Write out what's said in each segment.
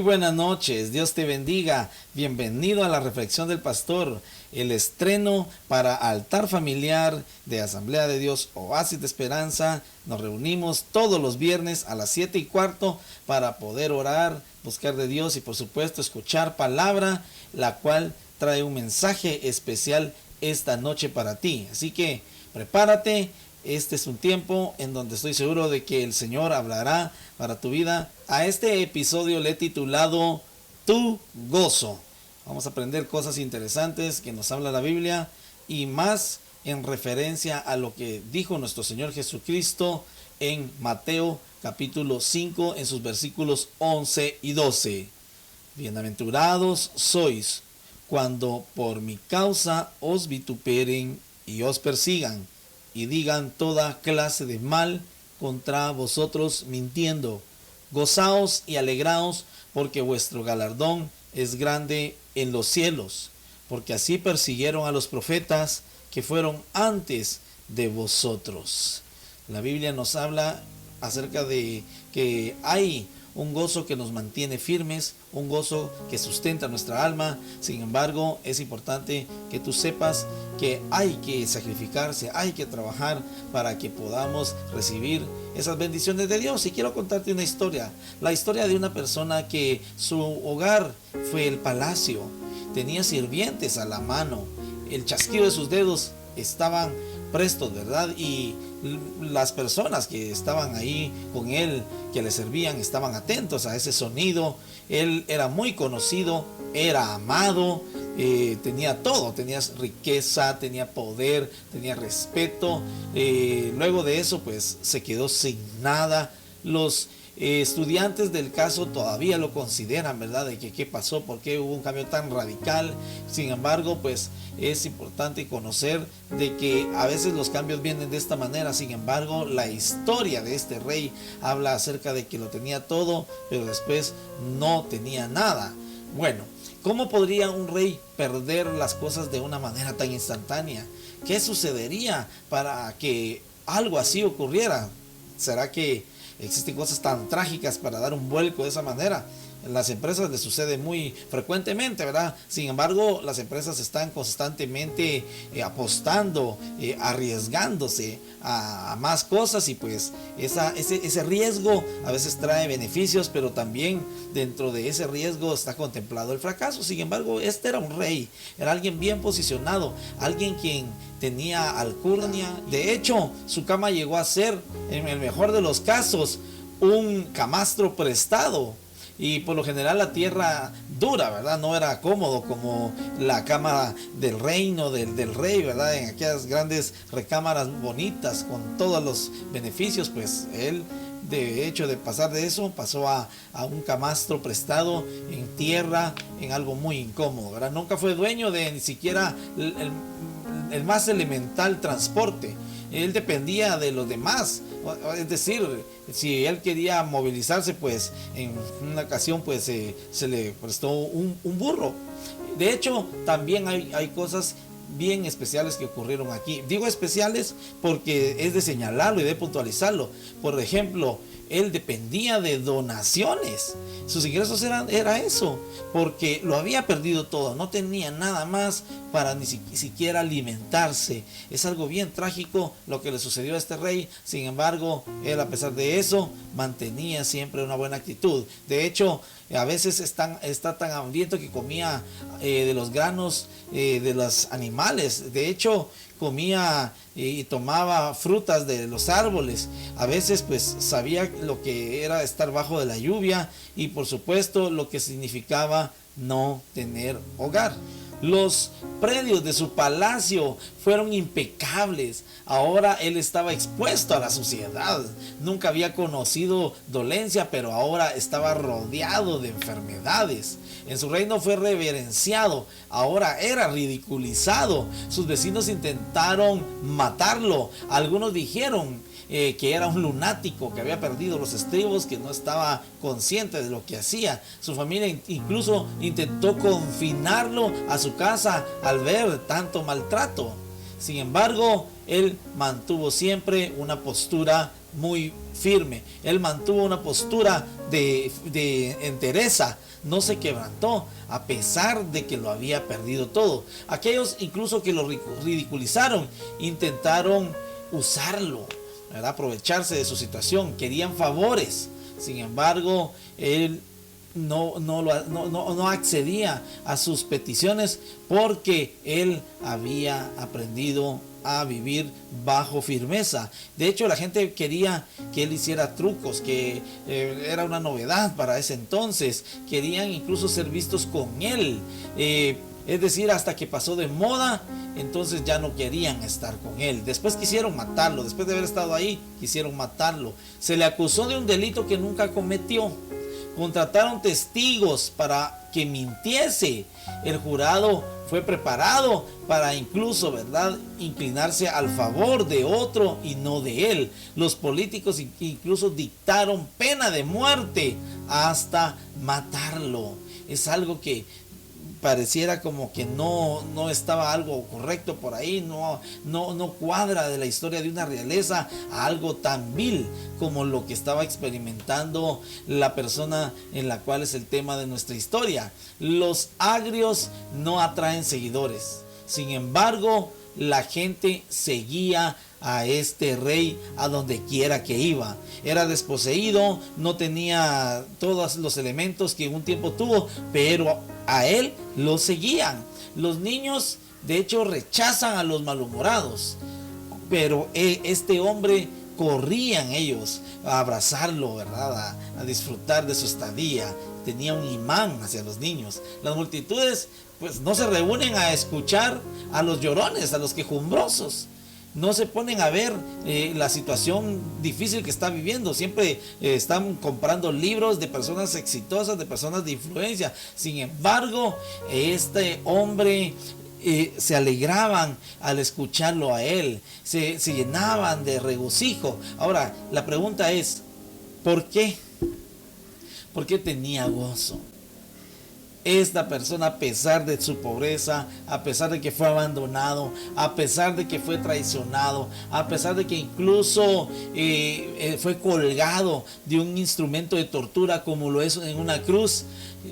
buenas noches, Dios te bendiga. Bienvenido a la reflexión del pastor, el estreno para altar familiar de Asamblea de Dios Oasis de Esperanza. Nos reunimos todos los viernes a las 7:15 para poder orar, buscar de Dios y por supuesto escuchar palabra, la cual trae un mensaje especial esta noche para ti. Así que prepárate. Este es un tiempo en donde estoy seguro de que el Señor hablará para tu vida. A este episodio le he titulado Tu Gozo. Vamos a aprender cosas interesantes que nos habla la Biblia y más en referencia a lo que dijo nuestro Señor Jesucristo en Mateo capítulo 5 en sus versículos 11 y 12. Bienaventurados sois cuando por mi causa os vituperen y os persigan y digan toda clase de mal contra vosotros mintiendo. Gozaos y alegraos, porque vuestro galardón es grande en los cielos, porque así persiguieron a los profetas que fueron antes de vosotros. La Biblia nos habla acerca de que hay un gozo que nos mantiene firmes, un gozo que sustenta nuestra alma. Sin embargo, es importante que tú sepas que hay que sacrificarse, hay que trabajar para que podamos recibir esas bendiciones de Dios. Y quiero contarte una historia, la historia de una persona que su hogar fue el palacio, tenía sirvientes a la mano, el chasquido de sus dedos estaban prestos, ¿verdad? Y las personas que estaban ahí con él, que le servían, estaban atentos a ese sonido. Él era muy conocido, era amado, tenía todo, tenía riqueza, tenía poder, tenía respeto. Luego de eso pues se quedó sin nada. Los estudiantes del caso todavía lo consideran, ¿verdad? De que qué pasó, por qué hubo un cambio tan radical. Sin embargo, pues es importante conocer de que a veces los cambios vienen de esta manera. Sin embargo, la historia de este rey habla acerca de que lo tenía todo, pero después no tenía nada. Bueno, ¿cómo podría un rey perder las cosas de una manera tan instantánea? ¿Qué sucedería para que algo así ocurriera? ¿Será que existen cosas tan trágicas para dar un vuelco de esa manera? En las empresas les sucede muy frecuentemente, ¿verdad? Sin embargo, las empresas están constantemente apostando, arriesgándose a más cosas, y pues ese riesgo a veces trae beneficios, pero también dentro de ese riesgo está contemplado el fracaso. Sin embargo, este era un rey, era alguien bien posicionado, alguien quien tenía alcurnia. De hecho, su cama llegó a ser, en el mejor de los casos, un camastro prestado. Y por lo general la tierra dura, ¿verdad? No era cómodo como la cama del reino del rey, ¿verdad? En aquellas grandes recámaras bonitas con todos los beneficios. Pues él, de hecho de pasar de eso, pasó a un camastro prestado en tierra, en algo muy incómodo, ¿verdad? Nunca fue dueño de ni siquiera el más elemental transporte. Él dependía de los demás. Es decir, si él quería movilizarse, pues en una ocasión pues se le prestó un burro. De hecho, también hay cosas bien especiales que ocurrieron aquí. Digo especiales porque es de señalarlo y de puntualizarlo. Por ejemplo, él dependía de donaciones. Sus ingresos era eso, porque lo había perdido todo, no tenía nada más para ni siquiera alimentarse. Es algo bien trágico lo que le sucedió a este rey. Sin embargo, él, a pesar de eso, mantenía siempre una buena actitud. De hecho, a veces está tan hambriento que comía de los granos de los animales. De hecho, comía y tomaba frutas de los árboles. A veces pues sabía lo que era estar bajo de la lluvia y por supuesto lo que significaba no tener hogar. Los predios de su palacio fueron impecables. Ahora él estaba expuesto a la suciedad. Nunca había conocido dolencia, pero ahora estaba rodeado de enfermedades. En su reino fue reverenciado, ahora era ridiculizado. Sus vecinos intentaron matarlo. Algunos dijeron que era un lunático, que había perdido los estribos, que no estaba consciente de lo que hacía. Su familia incluso intentó confinarlo a su casa al ver tanto maltrato. Sin embargo, él mantuvo siempre una postura muy firme. Él mantuvo una postura de entereza. No se quebrantó a pesar de que lo había perdido todo. Aquellos incluso que lo ridiculizaron intentaron usarlo, ¿verdad? Aprovecharse de su situación, querían favores. Sin embargo, él no accedía a sus peticiones porque él había aprendido a vivir bajo firmeza. De hecho, la gente quería que él hiciera trucos, que era una novedad para ese entonces. Querían incluso ser vistos con él. Es decir, hasta que pasó de moda, entonces ya no querían estar con él. Después quisieron matarlo, después de haber estado ahí, quisieron matarlo. Se le acusó de un delito que nunca cometió. Contrataron testigos para que mintiese. El jurado fue preparado para incluso, ¿verdad?, inclinarse al favor de otro y no de él. Los políticos incluso dictaron pena de muerte hasta matarlo. Es algo que pareciera como que no estaba algo correcto por ahí, no cuadra de la historia de una realeza a algo tan vil como lo que estaba experimentando la persona en la cual es el tema de nuestra historia. Los agrios no atraen seguidores, sin embargo la gente seguía a este rey a donde quiera que iba. Era desposeído, no tenía todos los elementos que en un tiempo tuvo, pero a él lo seguían. Los niños de hecho rechazan a los malhumorados, pero este hombre corrían ellos a abrazarlo, ¿verdad? A disfrutar de su estadía. Tenía un imán hacia los niños. Las multitudes pues no se reúnen a escuchar a los llorones, a los quejumbrosos. No se ponen a ver la situación difícil que está viviendo. Siempre están comprando libros de personas exitosas, de personas de influencia. Sin embargo, este hombre se alegraban al escucharlo a él. Se llenaban de regocijo. Ahora, la pregunta es, ¿por qué? ¿Por qué tenía gozo? Esta persona, a pesar de su pobreza, a pesar de que fue abandonado, a pesar de que fue traicionado, a pesar de que incluso fue colgado de un instrumento de tortura como lo es en una cruz,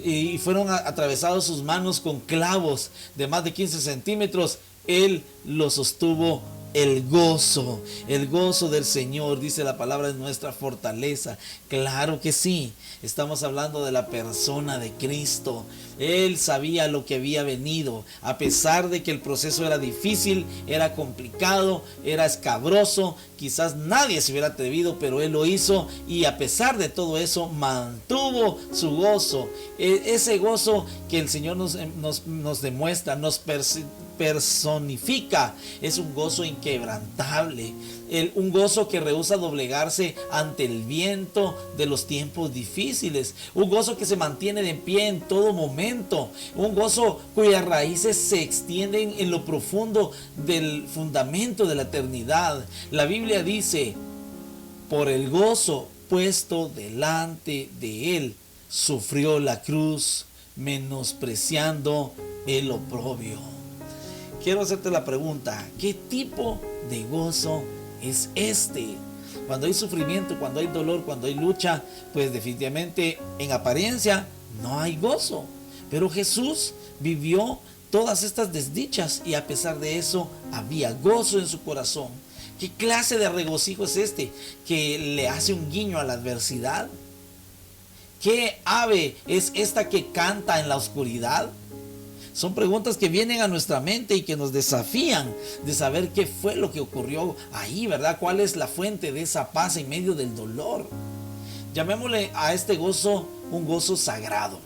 y fueron atravesados sus manos con clavos de más de 15 centímetros, él lo sostuvo. El gozo del Señor, dice la palabra, es nuestra fortaleza. Claro que sí, estamos hablando de la persona de Cristo. Él sabía lo que había venido, a pesar de que el proceso era difícil, era complicado, era escabroso, quizás nadie se hubiera atrevido, pero él lo hizo, y a pesar de todo eso mantuvo su gozo. Ese gozo que el Señor nos demuestra, nos personifica, es un gozo inquebrantable, un gozo que rehúsa doblegarse ante el viento de los tiempos difíciles, un gozo que se mantiene de pie en todo momento, un gozo cuyas raíces se extienden en lo profundo del fundamento de la eternidad. La Biblia dice: por el gozo puesto delante de él, sufrió la cruz, menospreciando el oprobio. Quiero hacerte la pregunta: ¿qué tipo de gozo es este? Cuando hay sufrimiento, cuando hay dolor, cuando hay lucha, pues definitivamente en apariencia no hay gozo. Pero Jesús vivió todas estas desdichas y a pesar de eso había gozo en su corazón. ¿Qué clase de regocijo es este que le hace un guiño a la adversidad? ¿Qué ave es esta que canta en la oscuridad? Son preguntas que vienen a nuestra mente y que nos desafían de saber qué fue lo que ocurrió ahí, ¿verdad? ¿Cuál es la fuente de esa paz en medio del dolor? Llamémosle a este gozo un gozo sagrado,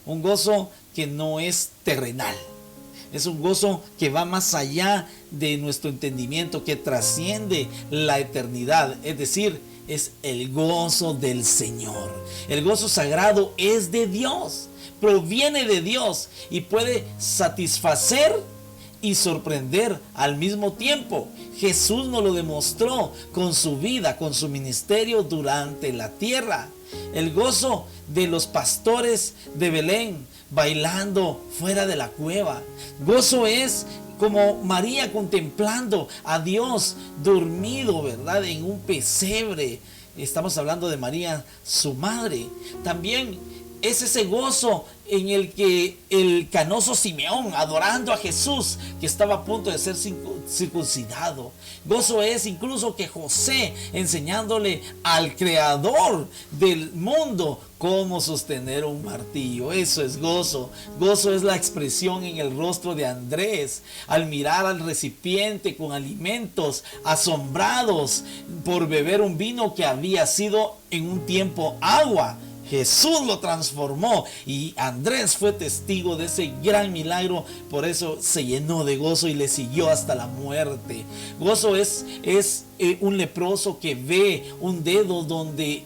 un gozo que no es terrenal. Es un gozo que va más allá de nuestro entendimiento, que trasciende la eternidad. Es decir, es el gozo del Señor. El gozo sagrado es de Dios, proviene de Dios y puede satisfacer y sorprender al mismo tiempo. Jesús nos lo demostró con su vida, con su ministerio durante la tierra. El gozo de los pastores de Belén bailando fuera de la cueva. Gozo es como María contemplando a Dios dormido, ¿verdad? En un pesebre. Estamos hablando de María, su madre. También es ese gozo en el que el canoso Simeón, adorando a Jesús, que estaba a punto de ser circuncidado. Gozo es incluso que José, enseñándole al creador del mundo cómo sostener un martillo. Eso es gozo. Gozo es la expresión en el rostro de Andrés al mirar al recipiente con alimentos, asombrados por beber un vino que había sido en un tiempo agua. Jesús lo transformó y Andrés fue testigo de ese gran milagro, por eso se llenó de gozo y le siguió hasta la muerte. Gozo es un leproso que ve un dedo donde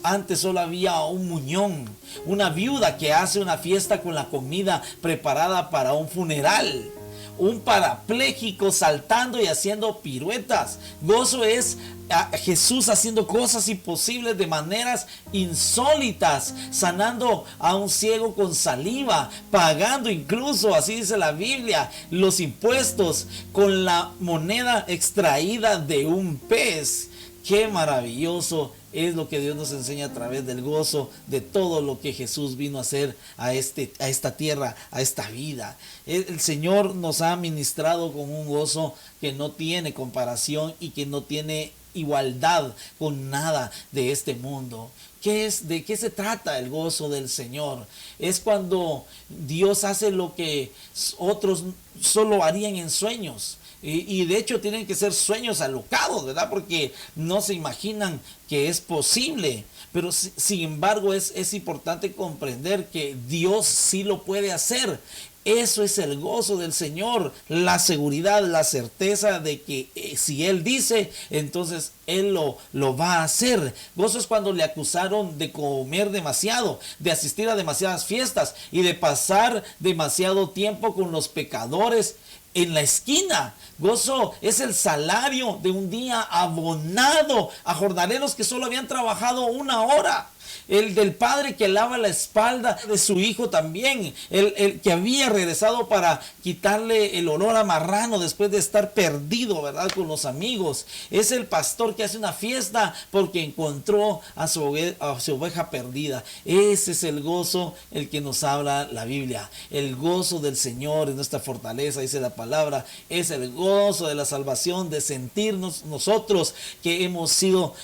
antes solo había un muñón, una viuda que hace una fiesta con la comida preparada para un funeral, un parapléjico saltando y haciendo piruetas. Gozo es a Jesús haciendo cosas imposibles de maneras insólitas, sanando a un ciego con saliva, pagando incluso, así dice la Biblia, los impuestos con la moneda extraída de un pez. Qué maravilloso es lo que Dios nos enseña a través del gozo de todo lo que Jesús vino a hacer a esta tierra, a esta vida. El Señor nos ha ministrado con un gozo que no tiene comparación y que no tiene igualdad con nada de este mundo. ¿De qué se trata el gozo del Señor? Es cuando Dios hace lo que otros solo harían en sueños. Y de hecho tienen que ser sueños alocados, ¿verdad? Porque no se imaginan que es posible. Pero sin embargo es importante comprender que Dios sí lo puede hacer. Eso es el gozo del Señor, la seguridad, la certeza de que si Él dice, entonces Él lo va a hacer. Gozo es cuando le acusaron de comer demasiado, de asistir a demasiadas fiestas y de pasar demasiado tiempo con los pecadores en la esquina. Gozo es el salario de un día abonado a jornaleros que solo habían trabajado una hora. El del padre que lava la espalda de su hijo también. El que había regresado para quitarle el olor a marrano después de estar perdido, ¿verdad? Con los amigos. Es el pastor que hace una fiesta porque encontró a su oveja perdida. Ese es el gozo el que nos habla la Biblia. El gozo del Señor es nuestra fortaleza, dice la palabra. Es el gozo de la salvación, de sentirnos nosotros que hemos sido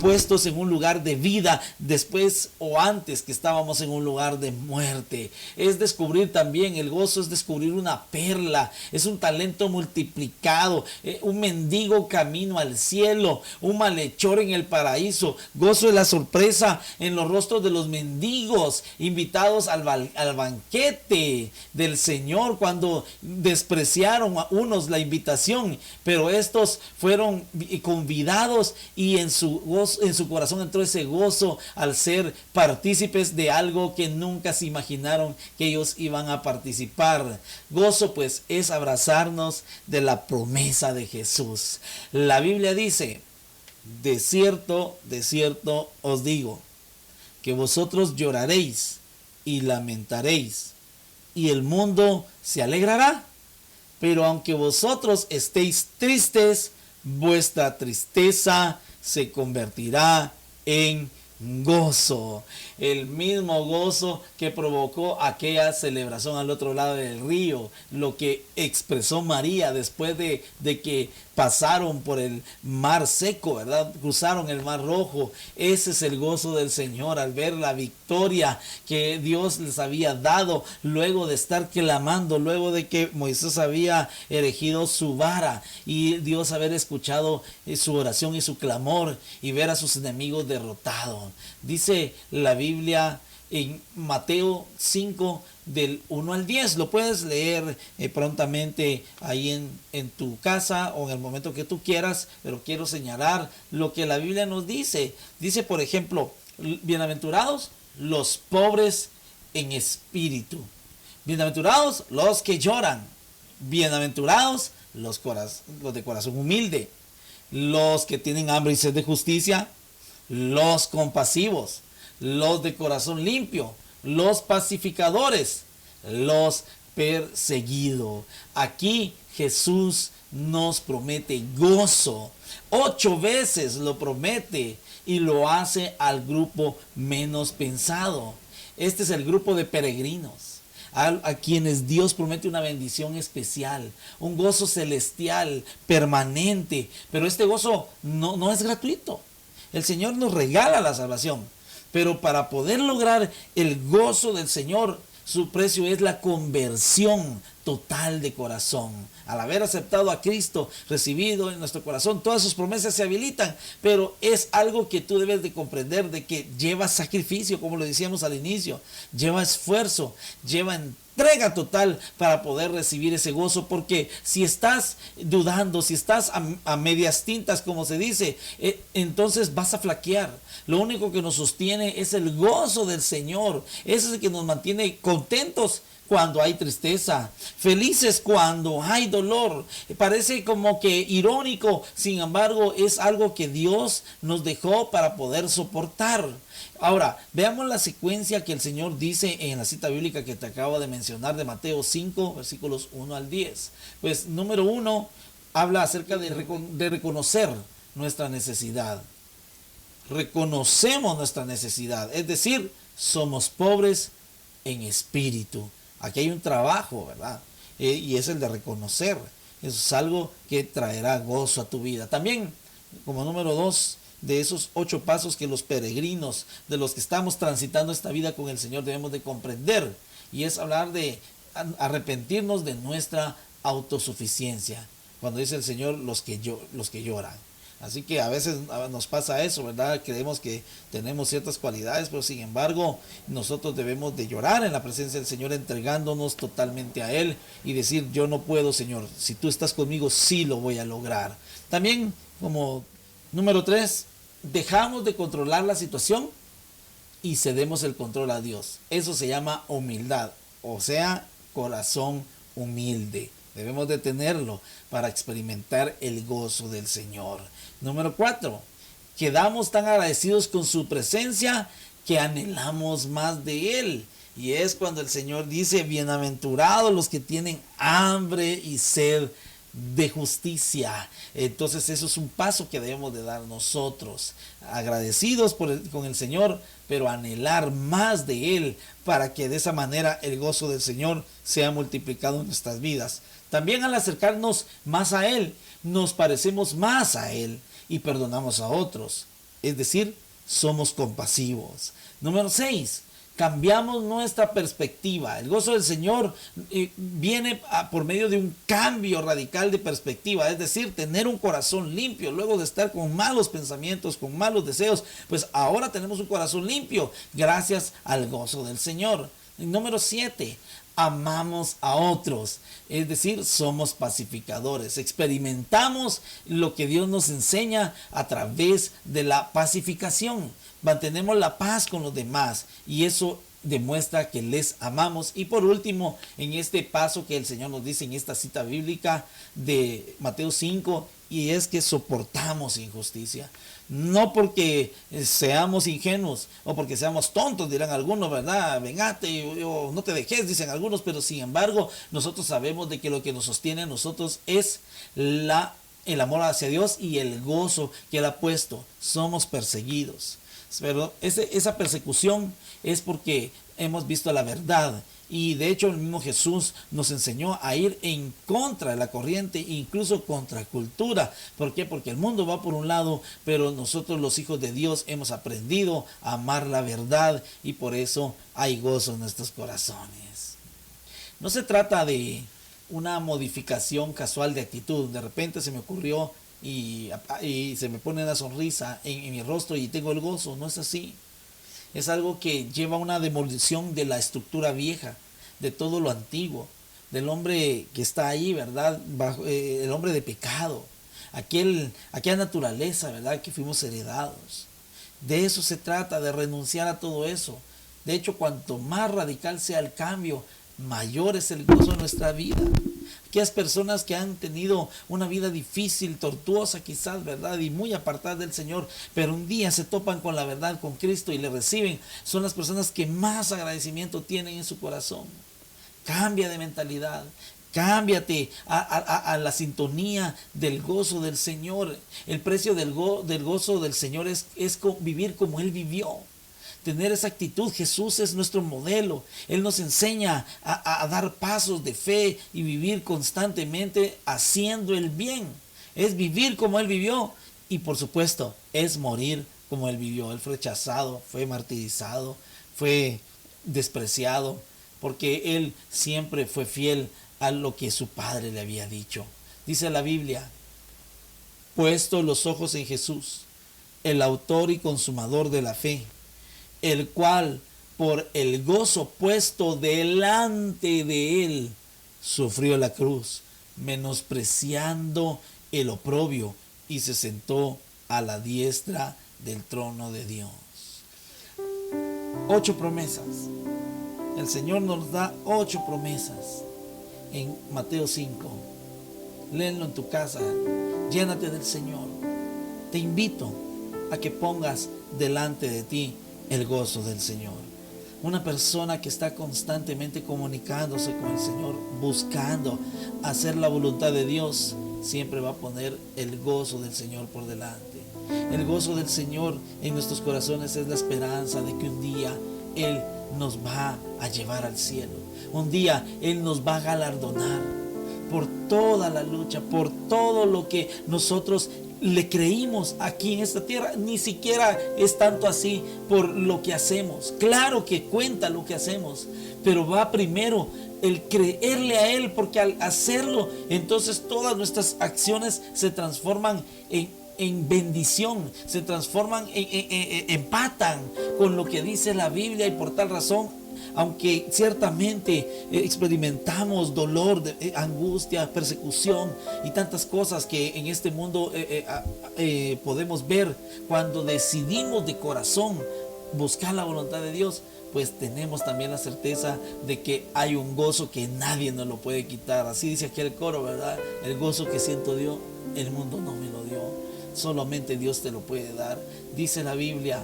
puestos en un lugar de vida después o antes que estábamos en un lugar de muerte. Es descubrir también, el gozo es descubrir una perla, es un talento multiplicado, un mendigo camino al cielo, un malhechor en el paraíso. Gozo es la sorpresa en los rostros de los mendigos invitados al banquete del Señor cuando despreciaron a unos la invitación, pero estos fueron convidados y en su corazón entró ese gozo al ser partícipes de algo que nunca se imaginaron que ellos iban a participar. Gozo pues es abrazarnos de la promesa de Jesús. La Biblia dice: de cierto os digo, que vosotros lloraréis y lamentaréis, y el mundo se alegrará. Pero aunque vosotros estéis tristes, vuestra tristeza se convertirá en gozo. El mismo gozo que provocó aquella celebración al otro lado del río, lo que expresó María después de que pasaron por el mar seco, ¿verdad? Cruzaron el mar rojo. Ese es el gozo del Señor al ver la victoria que Dios les había dado luego de estar clamando, luego de que Moisés había erigido su vara y Dios haber escuchado su oración y su clamor y ver a sus enemigos derrotados. Dice la Biblia en Mateo 5 del 1 al 10, lo puedes leer prontamente ahí en tu casa o en el momento que tú quieras, pero quiero señalar lo que la Biblia nos dice. Dice, por ejemplo, bienaventurados los pobres en espíritu, bienaventurados los que lloran, bienaventurados los de corazón humilde, los que tienen hambre y sed de justicia, los compasivos, los de corazón limpio, los pacificadores, los perseguido. Aquí Jesús nos promete gozo. 8 veces lo promete y lo hace al grupo menos pensado. Este es el grupo de peregrinos, a quienes Dios promete una bendición especial, un gozo celestial, permanente. Pero este gozo no es gratuito. El Señor nos regala la salvación, pero para poder lograr el gozo del Señor, su precio es la conversión total de corazón. Al haber aceptado a Cristo, recibido en nuestro corazón, todas sus promesas se habilitan, pero es algo que tú debes de comprender, de que lleva sacrificio, como lo decíamos al inicio, lleva esfuerzo, lleva entrega total para poder recibir ese gozo, porque si estás dudando, si estás a medias tintas, como se dice, entonces vas a flaquear. Lo único que nos sostiene es el gozo del Señor. Ese es el que nos mantiene contentos cuando hay tristeza, felices cuando hay dolor. Parece como que irónico, sin embargo es algo que Dios nos dejó para poder soportar. Ahora, veamos la secuencia que el Señor dice en la cita bíblica que te acabo de mencionar de Mateo 5, versículos 1 al 10. Pues número 1, habla acerca de reconocer nuestra necesidad. Reconocemos nuestra necesidad, es decir, somos pobres en espíritu. Aquí hay un trabajo, ¿verdad? Y es el de reconocer. Eso es algo que traerá gozo a tu vida. También, como número 2, de esos 8 pasos que los peregrinos, de los que estamos transitando esta vida con el Señor, debemos de comprender. Y es hablar de arrepentirnos de nuestra autosuficiencia. Cuando dice el Señor, los que lloran. Así que a veces nos pasa eso, ¿verdad? Creemos que tenemos ciertas cualidades, pero sin embargo nosotros debemos de llorar en la presencia del Señor, entregándonos totalmente a Él y decir, yo no puedo, Señor, si tú estás conmigo, sí lo voy a lograr. También, como número 3, dejamos de controlar la situación y cedemos el control a Dios. Eso se llama humildad, o sea, corazón humilde. Debemos de tenerlo para experimentar el gozo del Señor. Número 4, quedamos tan agradecidos con su presencia que anhelamos más de Él. Y es cuando el Señor dice, bienaventurados los que tienen hambre y sed de justicia. Entonces eso es un paso que debemos de dar nosotros, agradecidos con el Señor, pero anhelar más de Él, para que de esa manera el gozo del Señor sea multiplicado en nuestras vidas. También al acercarnos más a Él, nos parecemos más a Él y perdonamos a otros. Es decir, somos compasivos. Número 6, cambiamos nuestra perspectiva. El gozo del Señor viene por medio de un cambio radical de perspectiva, es decir, tener un corazón limpio. Luego de estar con malos pensamientos, con malos deseos, pues ahora tenemos un corazón limpio gracias al gozo del Señor. Número 7, amamos a otros, es decir, somos pacificadores. Experimentamos lo que Dios nos enseña a través de la pacificación. Mantenemos la paz con los demás y eso demuestra que les amamos. Y por último, en este paso que el Señor nos dice en esta cita bíblica de Mateo 5, y es que soportamos injusticia. No porque seamos ingenuos o porque seamos tontos, dirán algunos, ¿verdad? Vengate o no te dejes, dicen algunos, pero sin embargo nosotros sabemos de que lo que nos sostiene a nosotros es el amor hacia Dios y el gozo que Él ha puesto. Somos perseguidos, pero esa persecución es porque hemos visto la verdad. Y de hecho el mismo Jesús nos enseñó a ir en contra de la corriente, incluso contra cultura. ¿Por qué? Porque el mundo va por un lado, pero nosotros los hijos de Dios hemos aprendido a amar la verdad y por eso hay gozo en nuestros corazones. No se trata de una modificación casual de actitud. De repente se me ocurrió y se me pone una sonrisa en mi rostro y tengo el gozo. No es así. Es algo que lleva una demolición de la estructura vieja, de todo lo antiguo, del hombre que está ahí, ¿verdad? El hombre de pecado, aquella naturaleza, ¿verdad? Que fuimos heredados. De eso se trata, de renunciar a todo eso. De hecho, cuanto más radical sea el cambio, mayor es el gozo de nuestra vida. Aquellas personas que han tenido una vida difícil, tortuosa quizás, ¿verdad? Y muy apartada del Señor, pero un día se topan con la verdad, con Cristo y le reciben, son las personas que más agradecimiento tienen en su corazón. Cambia de mentalidad. Cámbiate a la sintonía del gozo del Señor. El precio del gozo del Señor es vivir como Él vivió. Tener esa actitud. Jesús es nuestro modelo. Él nos enseña a dar pasos de fe y vivir constantemente haciendo el bien. Es vivir como Él vivió. Y por supuesto, es morir como Él vivió. Él fue rechazado, fue martirizado, fue despreciado, porque Él siempre fue fiel a lo que su Padre le había dicho. Dice la Biblia: puesto los ojos en Jesús, el autor y consumador de la fe, el cual por el gozo puesto delante de Él sufrió la cruz, menospreciando el oprobio, y se sentó a la diestra del trono de Dios. 8 promesas. El Señor nos da 8 promesas en Mateo 5. Léenlo en tu casa. Llénate del Señor. Te invito a que pongas delante de ti el gozo del Señor. Una persona que está constantemente comunicándose con el Señor, buscando hacer la voluntad de Dios, siempre va a poner el gozo del Señor por delante. El gozo del Señor en nuestros corazones es la esperanza de que un día Él nos va a llevar al cielo. Un día Él nos va a galardonar por toda la lucha, por todo lo que nosotros le creímos aquí en esta tierra. Ni siquiera es tanto así por lo que hacemos. Claro que cuenta lo que hacemos, pero va primero el creerle a Él, porque al hacerlo, entonces todas nuestras acciones se transforman en bendición, se transforman, empatan con lo que dice la Biblia. Y por tal razón, aunque ciertamente experimentamos dolor, angustia, persecución y tantas cosas que en este mundo podemos ver, cuando decidimos de corazón buscar la voluntad de Dios, pues tenemos también la certeza de que hay un gozo que nadie nos lo puede quitar. Así dice aquí el coro, ¿verdad? El gozo que siento yo, el mundo no me lo dio, solamente Dios te lo puede dar. Dice la Biblia: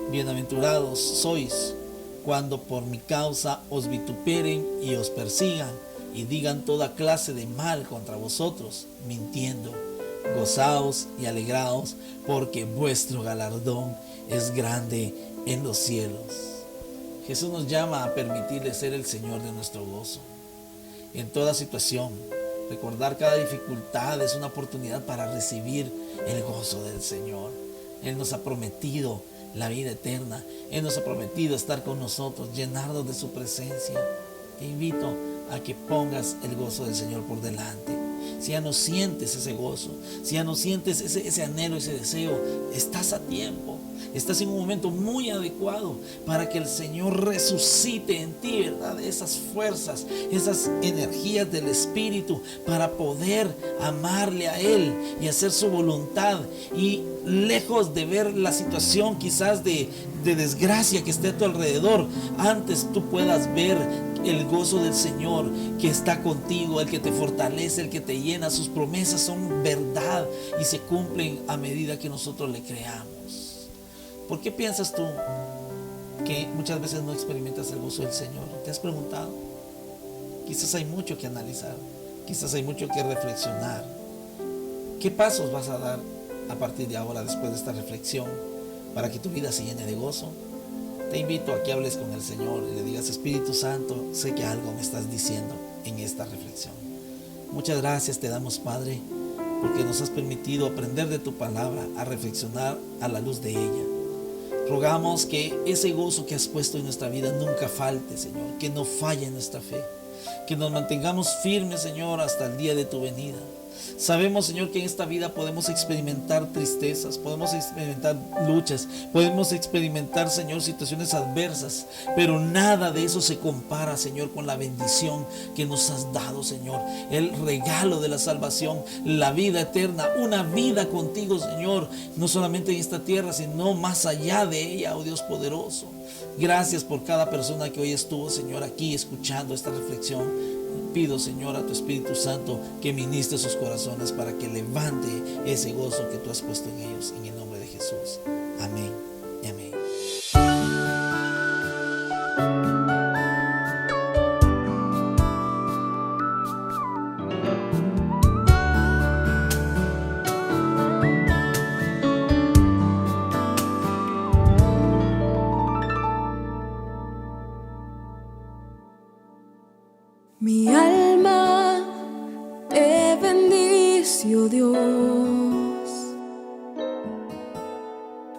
bienaventurados sois cuando por mi causa os vituperen y os persigan y digan toda clase de mal contra vosotros, mintiendo. Gozaos y alegraos, porque vuestro galardón es grande en los cielos. Jesús nos llama a permitirle ser el Señor de nuestro gozo en toda situación. Recordar cada dificultad es una oportunidad para recibir el gozo del Señor. Él nos ha prometido la vida eterna. Él nos ha prometido estar con nosotros, llenarnos de su presencia. Te invito a que pongas el gozo del Señor por delante. Si ya no sientes ese gozo, si ya no sientes ese anhelo, ese deseo, estás a tiempo. Estás en un momento muy adecuado para que el Señor resucite en ti, ¿verdad? Esas fuerzas, esas energías del Espíritu para poder amarle a Él y hacer su voluntad. Y lejos de ver la situación quizás de desgracia que esté a tu alrededor, antes tú puedas ver el gozo del Señor que está contigo, el que te fortalece, el que te llena. Sus promesas son verdad y se cumplen a medida que nosotros le creamos. ¿Por qué piensas tú que muchas veces no experimentas el gozo del Señor? ¿Te has preguntado? Quizás hay mucho que analizar, quizás hay mucho que reflexionar. ¿Qué pasos vas a dar a partir de ahora, después de esta reflexión, para que tu vida se llene de gozo? Te invito a que hables con el Señor y le digas: Espíritu Santo, sé que algo me estás diciendo en esta reflexión. Muchas gracias te damos, Padre, porque nos has permitido aprender de tu palabra, a reflexionar a la luz de ella. Rogamos que ese gozo que has puesto en nuestra vida nunca falte, Señor, que no falle nuestra fe, que nos mantengamos firmes, Señor, hasta el día de tu venida. Sabemos, Señor, que en esta vida podemos experimentar tristezas, podemos experimentar luchas, podemos experimentar, Señor, situaciones adversas, pero nada de eso se compara, Señor, con la bendición que nos has dado, Señor, el regalo de la salvación, la vida eterna, una vida contigo, Señor, no solamente en esta tierra, sino más allá de ella, oh Dios poderoso. Gracias por cada persona que hoy estuvo, Señor, aquí escuchando esta reflexión. Pido, Señor, a tu Espíritu Santo que ministre sus corazones para que levante ese gozo que tú has puesto en ellos, en el nombre de Jesús. Amén y amén.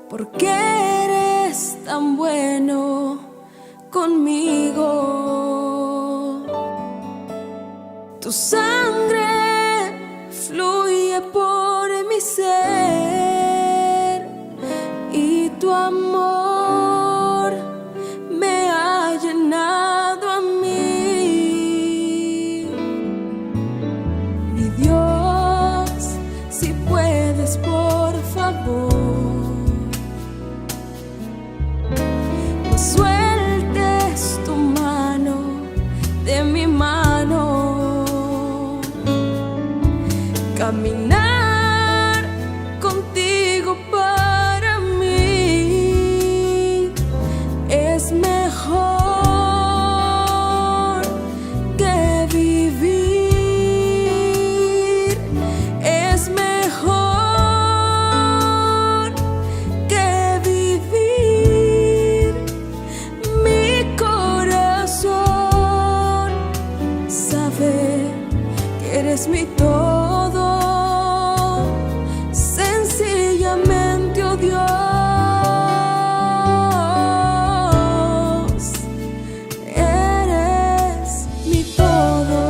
porque eres tan bueno conmigo. Tu sangre fluye por mi ser y tu amor me ha llenado a mí. Mi Dios, si puedes, por favor, no sueltes tu mano de mi mano. Caminar contigo para mí es mejor que vivir, es mejor que vivir. Mi corazón sabe que eres mi todo, sencillamente, oh Dios, eres mi todo.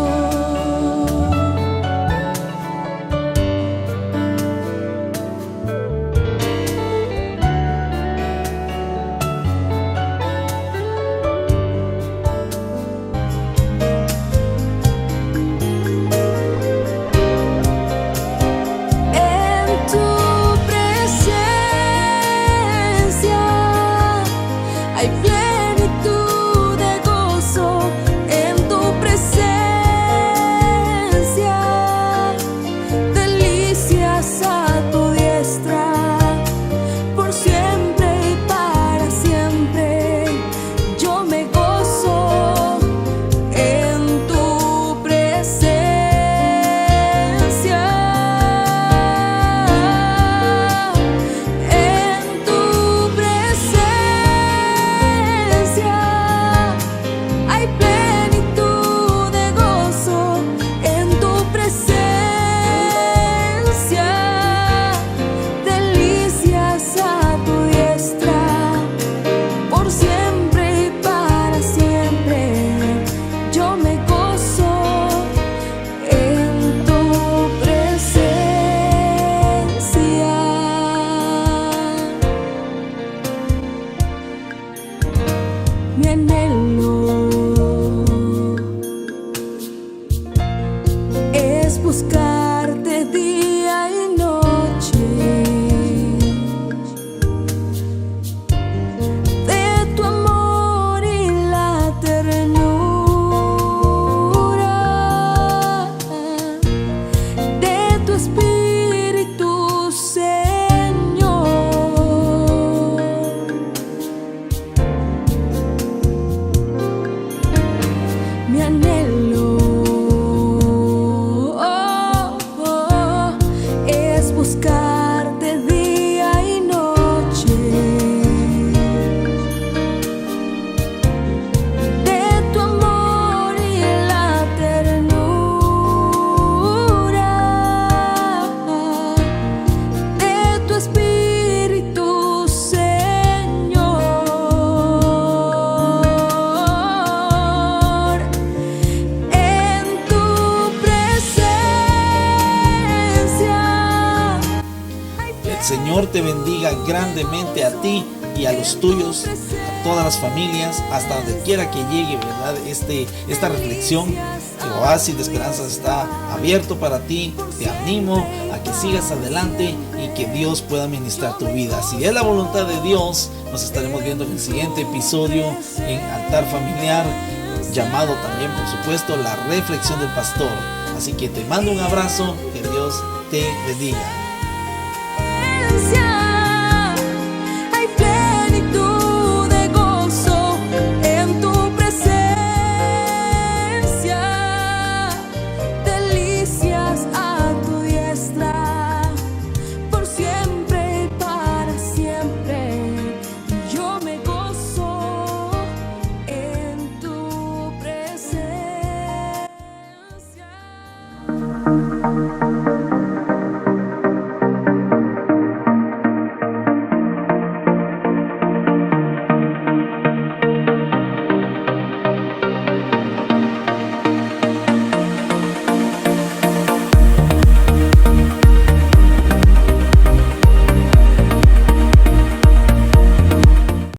Hay plenitud de gozo en tu presencia, delicias a tu diestra, por siempre y para siempre. Yo me gozo en tu presencia, en tu presencia. Hay plenitud de gozo en tu presencia, delicias a tu diestra, por siempre y para siempre. Yo me gozo en tu presencia. Mi anhelo es buscarte día y noche, de tu amor y la ternura de tu espíritu, Señor. Mi anhelo es buscarte día y noche, de tu amor y la ternura de tu espíritu, Señor. En tu presencia. El Señor te bendiga grandemente a ti y a los tuyos, a todas las familias, hasta donde quiera que llegue, ¿verdad? Esta reflexión. El oasis de esperanza está abierto para ti. Te animo a que sigas adelante y que Dios pueda ministrar tu vida. Si es la voluntad de Dios, nos estaremos viendo en el siguiente episodio en Altar Familiar, llamado también, por supuesto, La Reflexión del Pastor. Así que te mando un abrazo, que Dios te bendiga.